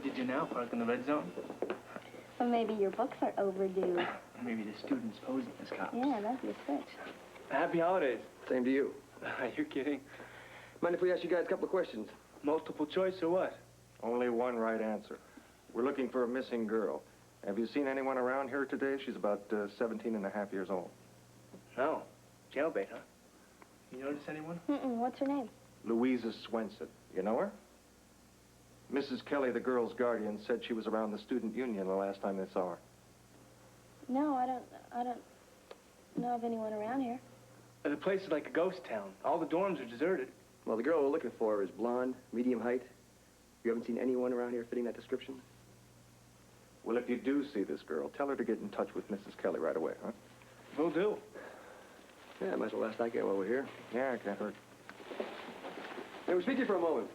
Did you now park in the red zone? Well, maybe your books are overdue. Maybe the students posing as cops. Yeah, that'd be a switch. Happy holidays. Same to you. You're kidding. Mind if we ask you guys a couple of questions? Multiple choice or what? Only one right answer. We're looking for a missing girl. Have you seen anyone around here today? She's about 17 and a half years old. No. Jailbait, huh? You notice anyone? What's her name? Louisa Swenson. You know her? Mrs. Kelly, the girl's guardian, said she was around the student union the last time they saw her. No, I don't know of anyone around here. The place is like a ghost town. All the dorms are deserted. Well, the girl we're looking for is blonde, medium height. You haven't seen anyone around here fitting that description? Well, if you do see this girl, tell her to get in touch with Mrs. Kelly right away, huh? Will do. Yeah, might as well ask that guy while we're here. Yeah, it can't hurt. Hey, we'll speak to you for a moment.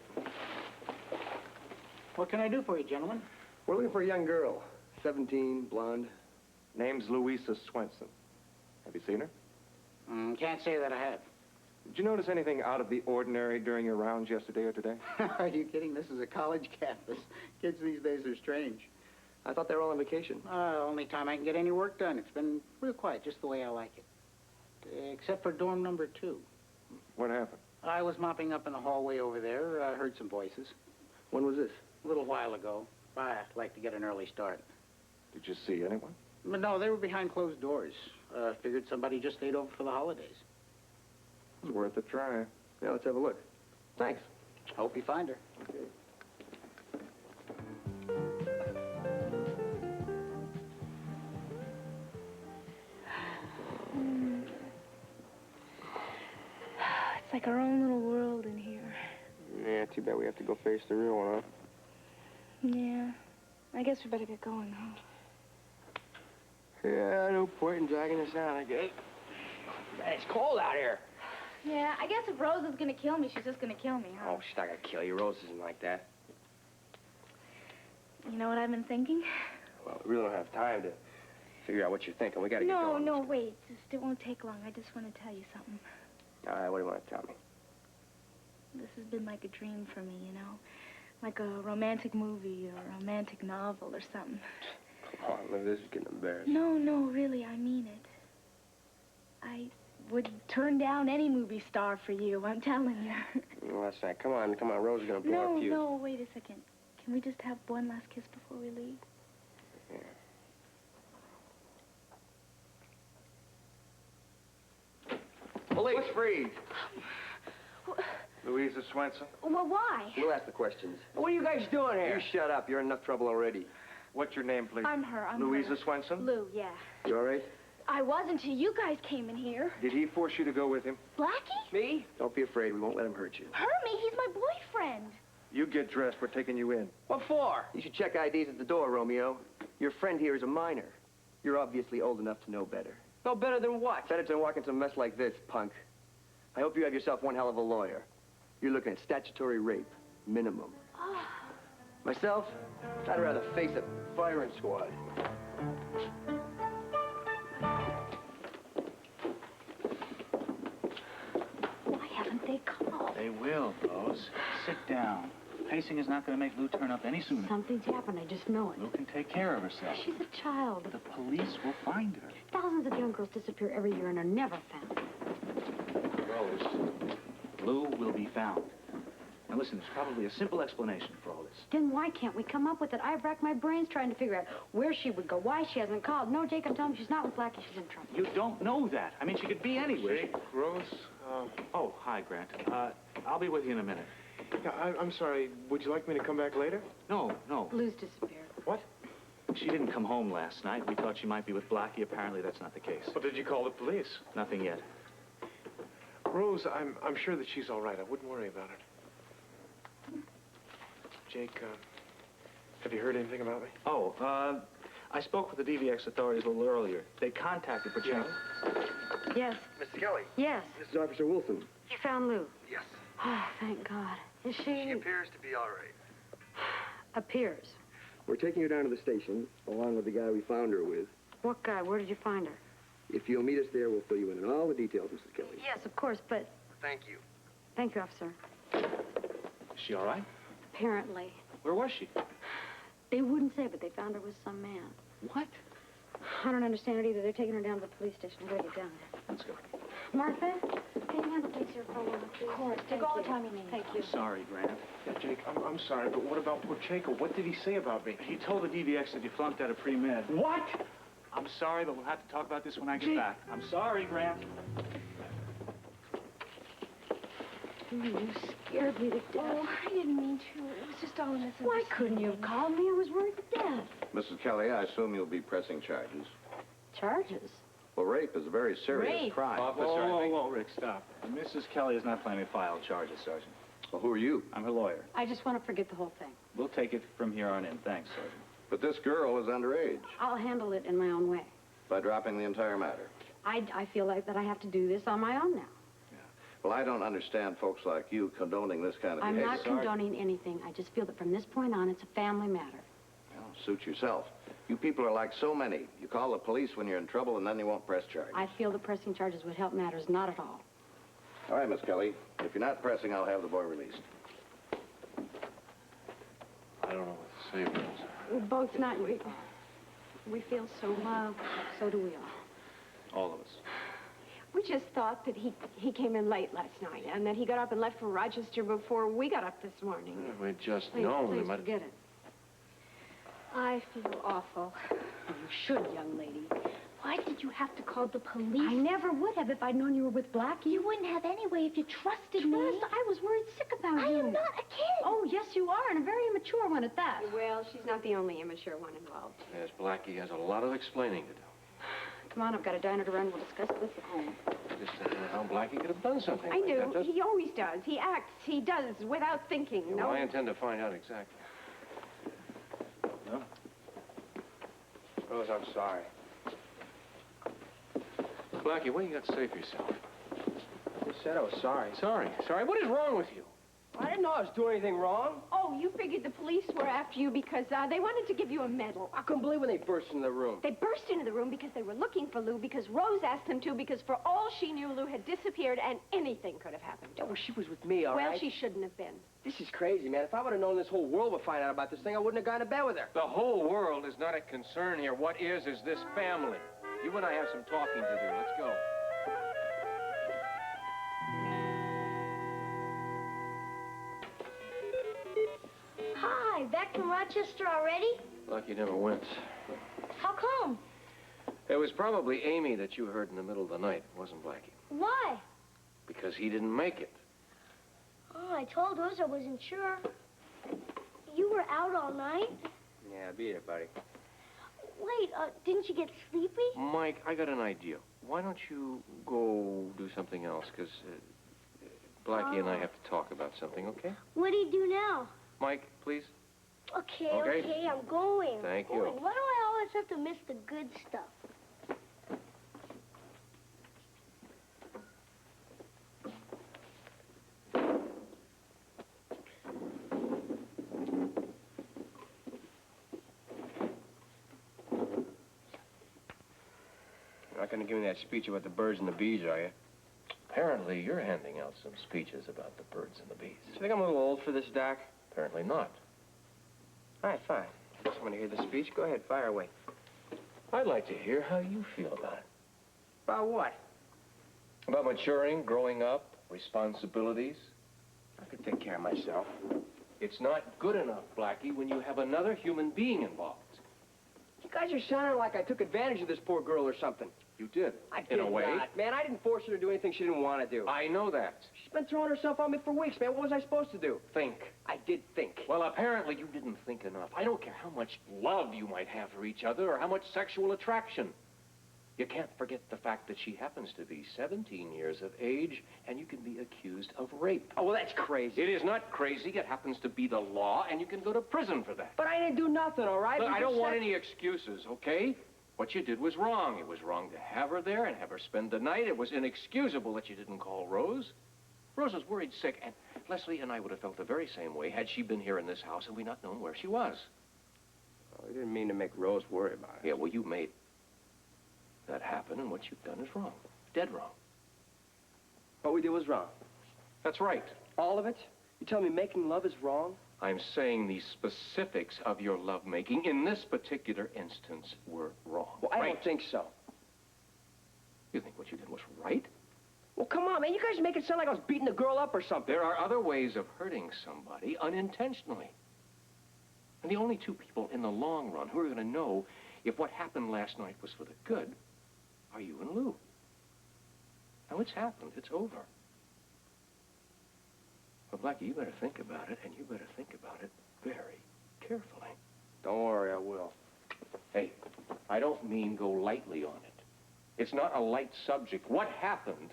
What can I do for you, gentlemen? We're looking for a young girl. 17, blonde. Name's Louisa Swenson. Have you seen her? Can't say that I have. Did you notice anything out of the ordinary during your rounds yesterday or today? Are you kidding? This is a college campus. Kids these days are strange. I thought they were all on vacation. Only time I can get any work done. It's been real quiet, just the way I like it. Except for dorm number 2. What happened? I was mopping up in the hallway over there. I heard some voices. When was this? A little while ago. I'd like to get an early start. Did you see anyone? But no, they were behind closed doors. Figured somebody just stayed over for the holidays. It's worth a try. Yeah, let's have a look. Thanks. Hope you find her. Okay. It's like our own little world in here. Yeah, too bad we have to go face the real one, huh? Yeah. I guess we better get going, huh? Yeah, no point in dragging us out, I guess. It's cold out here. Yeah, I guess if Rose is gonna kill me, she's just gonna kill me, huh? Oh, she's not gonna kill you. Rose isn't like that. You know what I've been thinking? Well, we really don't have time to figure out what you're thinking. We gotta get going. No, wait. It won't take long. I just want to tell you something. All right, what do you want to tell me? This has been like a dream for me, you know? Like a romantic movie or a romantic novel or something. Come on, this is getting embarrassing. No, really, I mean it. I would turn down any movie star for you, I'm telling you. Well, that's right. Come on, Rose is gonna blow our fuse. No, wait a second. Can we just have one last kiss before we leave? Yeah. Police, freeze. Louisa Swenson? Well, why? We'll ask the questions. What are you guys doing here? You shut up. You're in enough trouble already. What's your name, please? I'm her. Louisa Swenson? Lou, yeah. You all right? I was until you guys came in here. Did he force you to go with him? Blackie? Me? Don't be afraid. We won't let him hurt you. Hermie, he's my boyfriend. You get dressed. We're taking you in. What for? You should check IDs at the door, Romeo. Your friend here is a minor. You're obviously old enough to know better. Know better than what? Better than walking some mess like this, punk. I hope you have yourself one hell of a lawyer. You're looking at statutory rape, minimum. Oh. Myself, I'd rather face a firing squad. Why haven't they called? They will, Rose. Sit down. Pacing is not going to make Lou turn up any sooner. Something's happened. I just know it. Lou can take care of herself. She's a child. The police will find her. Thousands of young girls disappear every year and are never found. Rose, Lou will be found. Now listen, there's probably a simple explanation for all this. Then why can't we come up with it? I've racked my brains trying to figure out where she would go, why she hasn't called. No, Jake, I'm telling you, she's not with Blackie. She's in trouble. You don't know that. I mean, she could be anywhere. Jake, Rose, Oh, hi, Grant. I'll be with you in a minute. yeah, I'm sorry. Would you like me to come back later? No. Lou's disappeared. What? She didn't come home last night. We thought she might be with Blackie. Apparently, that's not the case. Well, did you call the police? Nothing yet. Rose, I'm sure that she's all right. I wouldn't worry about it. Jake, have you heard anything about me? Oh, I spoke with the DVX authorities a little earlier. They contacted for Yeah? Yes. Mr. Kelly. Yes. This is Officer Wilson. You found Lou. Yes. Oh, thank God. Is she... She appears to be all right. Appears. We're taking her down to the station, along with the guy we found her with. What guy? Where did you find her? If you'll meet us there, we'll fill you in on all the details, Mrs. Kelly. Yes, of course, but... Thank you. Thank you, officer. Is she all right? Apparently. Where was she? They wouldn't say, but they found her with some man. What? I don't understand it either. They're taking her down to the police station. I gotta get down there. Let's go. Martha, can you handle things here for a while, please? Of course. Take all the time you need. Thank you. Sorry, Grant. Yeah, Jake, I'm sorry, but what about poor Chaco? What did he say about me? He told the DVX that you flunked out of pre-med. What? I'm sorry, but we'll have to talk about this when I get back. I'm sorry, Grant. You scared me to death. Oh, I didn't mean to. It was just all a misunderstanding. Why couldn't you have called me? I was worried to death. Mrs. Kelly, I assume you'll be pressing charges. Charges? Well, rape is a very serious Rape? crime. Whoa, Rick, stop. Mrs. Kelly is not planning to file charges, Sergeant. Well, who are you? I'm her lawyer. I just want to forget the whole thing. We'll take it from here on in. Thanks, Sergeant. But this girl is underage. I'll handle it in my own way. By dropping the entire matter. I feel like that I have to do this on my own now. Well, I don't understand folks like you condoning this kind of I'm behavior. not condoning anything. I just feel that from this point on, it's a family matter. Well, suit yourself. You people are like so many. You call the police when you're in trouble, and then you won't press charges. I feel that pressing charges would help matters. Not at all. All right, Miss Kelly. If you're not pressing, I'll have the boy released. I don't know what to say, Rose. We're both not... We feel so loved. So do we all. All of us. We just thought that he came in late last night and that he got up and left for Rochester before we got up this morning. We just Please, known. please forget it. I feel awful. You should, young lady. Why did you have to call the police? I never would have if I'd known you were with Blackie. You wouldn't have anyway if you trusted me. I was worried sick about I you. am not a kid. Oh, yes, you are, and a very immature one at that. Well, she's not the only immature one involved. Yes, Blackie has a lot of explaining to do. Come on, I've got a diner to run. We'll discuss this at home. Just how Blackie could have done something I like knew. that. Just... He always does. He acts. He does without thinking. Yeah, No. well, I intend to find out exactly. No? Rose, I'm sorry. Blackie, what do you got to say for yourself? I just said I was sorry. Sorry. What is wrong with you? I didn't know I was doing anything wrong. Oh, you figured the police were after you because they wanted to give you a medal. I couldn't believe when they burst into the room. They burst into the room because they were looking for Lou, because Rose asked them to, because for all she knew, Lou had disappeared and anything could have happened to Yeah, her. well, she was with me, all right? Well, she shouldn't have been. This is crazy, man. If I would have known this whole world would find out about this thing, I wouldn't have gone to bed with her. The whole world is not a concern here. What is this family. You and I have some talking to do. Let's go. Hi, back from Rochester already? Blackie never went. How come? It was probably Amy that you heard in the middle of the night, wasn't Blackie? Why? Because he didn't make it. Oh, I told Rose I wasn't sure. You were out all night? Yeah, beat it, buddy. Wait, didn't you get sleepy? Mike, I got an idea. Why don't you go do something else? Because Blackie and I have to talk about something, okay? What do you do now? Mike, please. Okay, Okay. okay, I'm going. Thank I'm you. going. Why do I always have to miss the good stuff? You're not going to give me that speech about the birds and the bees, are you? Apparently, you're handing out some speeches about the birds and the bees. Do you think I'm a little old for this, Doc? Apparently not. All right, fine. I just want to hear the speech. Go ahead, fire away. I'd like to hear how you feel about it. About what? About maturing, growing up, responsibilities. I could take care of myself. It's not good enough, Blackie, when you have another human being involved. You guys are sounding like I took advantage of this poor girl or something. You did, I in did a way. not. Man, I didn't force her to do anything she didn't want to do. I know that. She's been throwing herself on me for weeks, man. What was I supposed to do? Think. I did think. Well, apparently you didn't think enough. I don't care how much love you might have for each other or how much sexual attraction. You can't forget the fact that she happens to be 17 years of age and you can be accused of rape. Oh, well, that's crazy. It is not crazy. It happens to be the law, and you can go to prison for that. But I didn't do nothing, all right? Look, You I just don't want said- any excuses, okay? What you did was wrong. It was wrong to have her there and have her spend the night. It was inexcusable that you didn't call Rose. Rose was worried sick, and Lesley and I would have felt the very same way had she been here in this house and we not known where she was. Oh, I didn't mean to make Rose worry about it. Yeah, well, you made that happen, and what you've done is wrong. Dead wrong. What we did was wrong. That's right. All of it? You tell me making love is wrong? I'm saying the specifics of your lovemaking in this particular instance were wrong. Well, I don't think so. You think what you did was right? Well, come on, man. You guys make it sound like I was beating the girl up or something. There are other ways of hurting somebody unintentionally. And the only two people in the long run who are going to know if what happened last night was for the good are you and Lou. Now, it's happened. It's over. But, Blackie, you better think about it, and you better think about it very carefully. Don't worry, I will. Hey, I don't mean go lightly on it. It's not a light subject. What happened,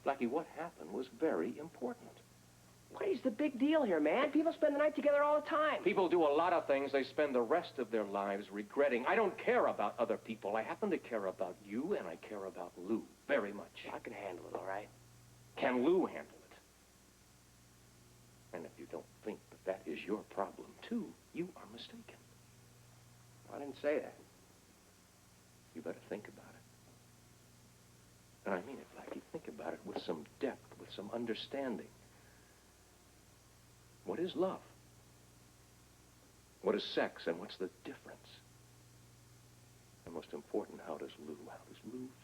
Blackie, what happened was very important. What is the big deal here, man? People spend the night together all the time. People do a lot of things they spend the rest of their lives regretting. I don't care about other people. I happen to care about you, and I care about Lou very much. I can handle it, all right? Can Lou handle it? And if you don't think that that is your problem, too, you are mistaken. I didn't say that. You better think about it. And I mean it, Blackie. Think about it with some depth, with some understanding. What is love? What is sex, and what's the difference? And most important, how does Lou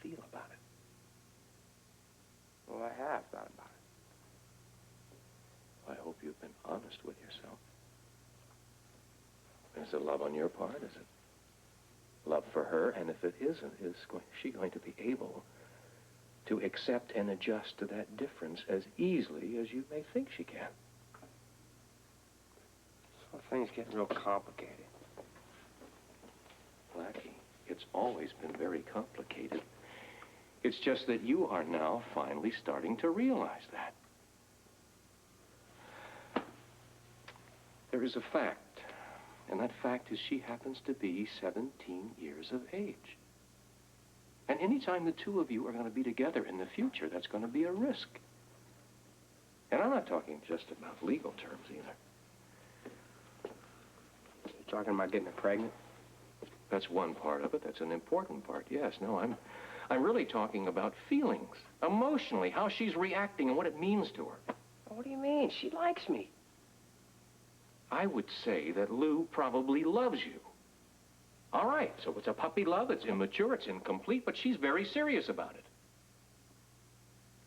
feel about it? Well, I have thought about it. I hope you've been honest with yourself. Is it love on your part? Is it love for her? And if it isn't, is she going to be able to accept and adjust to that difference as easily as you may think she can? So things get real complicated. Blackie, it's always been very complicated. It's just that you are now finally starting to realize that. There is a fact, and that fact is she happens to be 17 years of age. And anytime the two of you are going to be together in the future, that's going to be a risk. And I'm not talking just about legal terms either. You're talking about getting her pregnant? That's one part of it. That's an important part. Yes, no, I'm really talking about feelings, emotionally, how she's reacting and what it means to her. What do you mean? She likes me. I would say that Lou probably loves you. All right, so it's a puppy love, it's immature, it's incomplete, but she's very serious about it.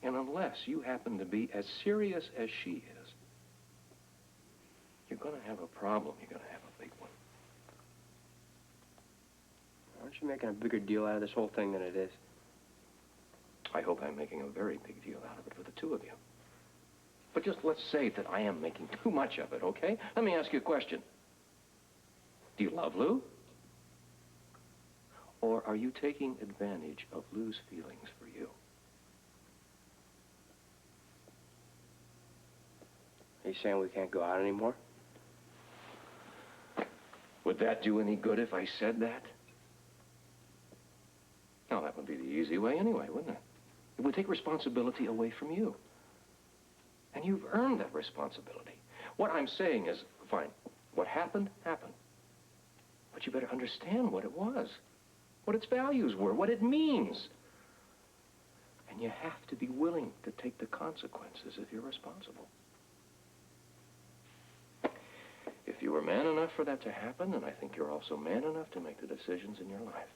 And unless you happen to be as serious as she is, you're going to have a problem. You're going to have a big one. Aren't you making a bigger deal out of this whole thing than it is? I hope I'm making a very big deal out of it for the two of you. But just let's say that I am making too much of it, okay? Let me ask you a question. Do you love Lou? Or are you taking advantage of Lou's feelings for you? Are you saying we can't go out anymore? Would that do any good if I said that? No, that would be the easy way anyway, wouldn't it? It would take responsibility away from you. And you've earned that responsibility. What I'm saying is, fine, what happened, happened. But you better understand what it was, what its values were, what it means. And you have to be willing to take the consequences if you're responsible. If you were man enough for that to happen, then I think you're also man enough to make the decisions in your life.